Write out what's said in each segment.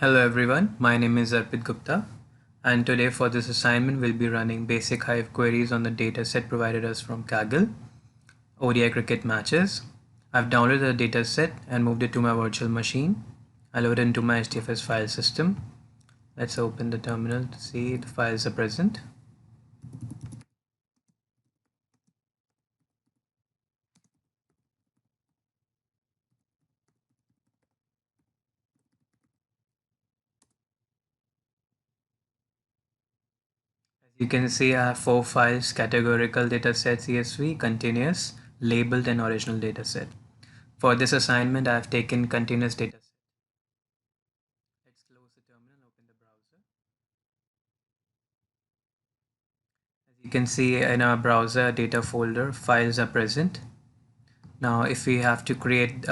Hello everyone, my name is Arpit Gupta, and today for this assignment we'll be running basic Hive queries on the dataset provided us from Kaggle, ODI cricket matches. I've downloaded the dataset and moved it to my virtual machine. I load it into my HDFS file system. Let's open the terminal to see the files are present. As you can see, I have 4 files: categorical dataset CSV, continuous, labeled, and original dataset. For this assignment, I have taken continuous dataset. Let's close the terminal and open the browser. As you can see in our browser data folder, files are present. Now if we have to create,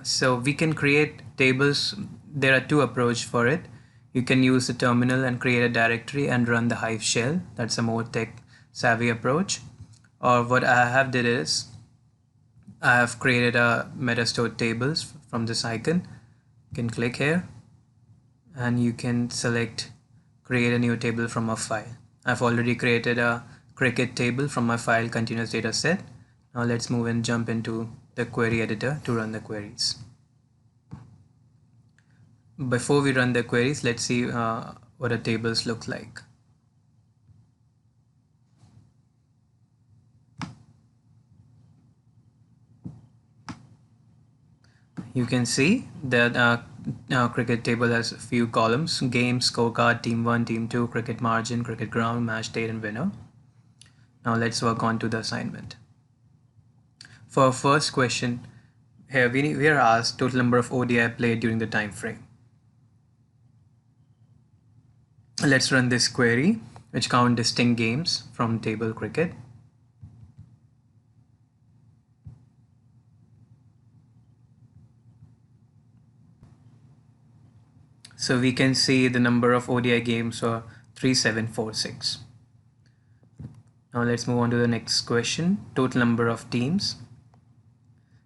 so we can create tables. There are two approaches for it. You can use the terminal and create a directory and run the Hive shell. That's a more tech savvy approach. Or what I have did is I have created a metastored tables from this icon. You can click here and you can select create a new table from a file. I've already created a cricket table from my file continuous data set. Now let's move and jump into the query editor to run the queries. Before we run the queries, let's see what the tables look like. You can see that our cricket table has a few columns: game, scorecard, team 1, team 2, cricket margin, cricket ground, match date, and winner. Now let's work on to the assignment. For our first question, here we are asked total number of ODI played during the time frame. Let's run this query, which count distinct games from table cricket. So we can see the number of ODI games are 3746. Now let's move on to the next question, total number of teams.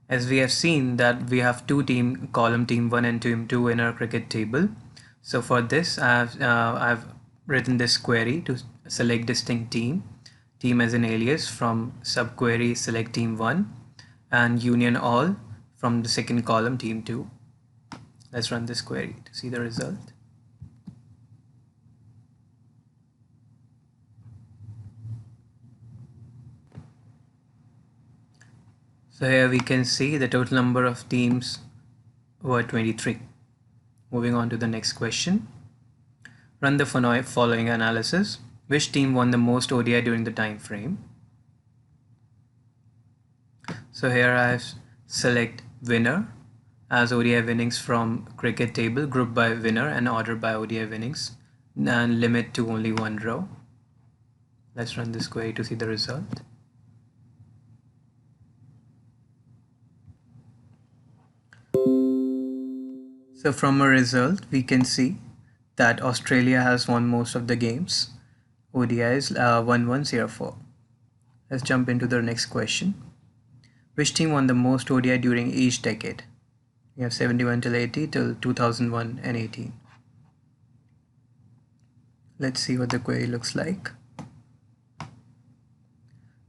As we have seen that we have two team column, team 1 and team 2 in our cricket table. So for this I've written this query to select distinct team as an alias from subquery select team 1 and union all from the second column team 2. Let's run this query to see the result. So here we can see the total number of teams were 23. Moving on to the next question. Run the following analysis. Which team won the most ODI during the time frame? So here I select winner as ODI winnings from cricket table, grouped by winner and ordered by ODI winnings, and limit to only one row. Let's run this query to see the result. So from a result, we can see that Australia has won most of the games. ODIs 1104. Let's jump into the next question. Which team won the most ODI during each decade? We have 71 till 80 till 2001 and 18. Let's see what the query looks like.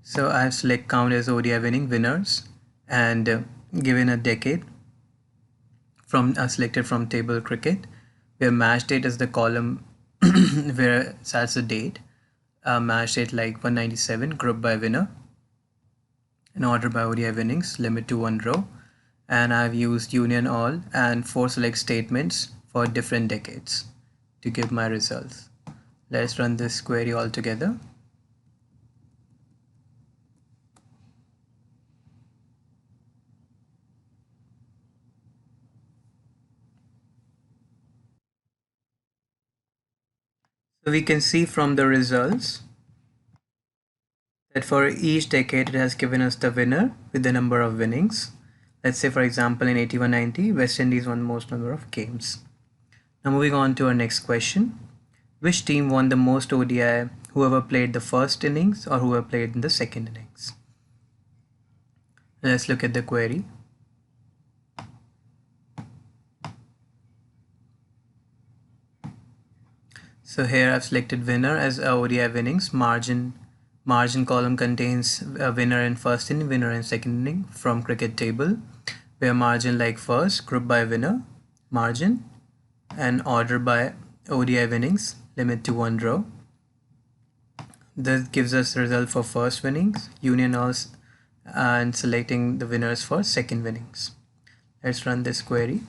So I have select count as ODI winning winners and given a decade from selected from table cricket, where match date is the column where that's the date. Match date like 197 grouped by winner and order by ODI winnings, limit to one row, and I've used union all and 4 select statements for different decades to give my results. Let's run this query all together. So we can see from the results that for each decade it has given us the winner with the number of winnings. Let's say for example in 81-90 West Indies won the most number of games. Now moving on to our next question. Which team won the most ODI, whoever played the first innings or whoever played in the second innings? Let's look at the query. So here I've selected winner as ODI winnings. Margin column contains a winner in first inning, winner in second inning from cricket table, where margin like first, group by winner, margin, and order by ODI winnings, limit to 1 row. This gives us the result for first winnings, union alls, and selecting the winners for second winnings. Let's run this query.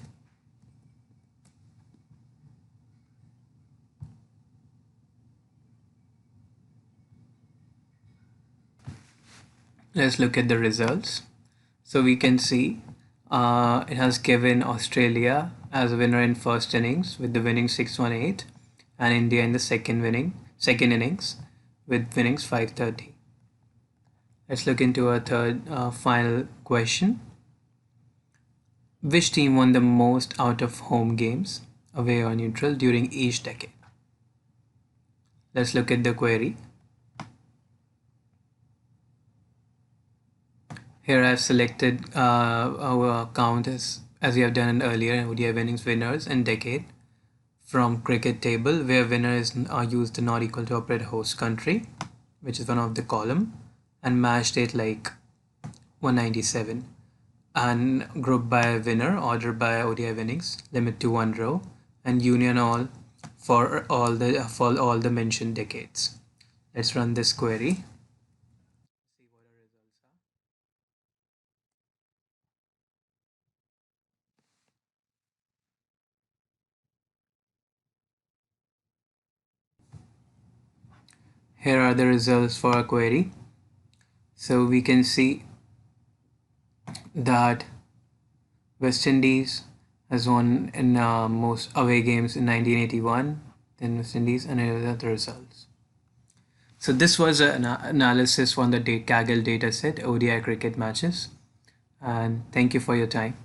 Let's look at the results. So we can see it has given Australia as a winner in first innings with the winning 618, and India in the second innings with winnings 530. Let's look into our third final question. Which team won the most out of home games, away or neutral, during each decade? Let's look at the query. Here I've selected our count as we have done earlier, ODI winners and decade from cricket table, where winners are used to not equal to operate host country, which is one of the column, and match date like 197, and group by winner, order by ODI winnings, limit to 1 row, and union all for all the mentioned decades. Let's run this query. Here are the results for our query. So we can see that West Indies has won in most away games in 1981, then West Indies, and here are the results. So this was an analysis on the Kaggle dataset, ODI cricket matches, and thank you for your time.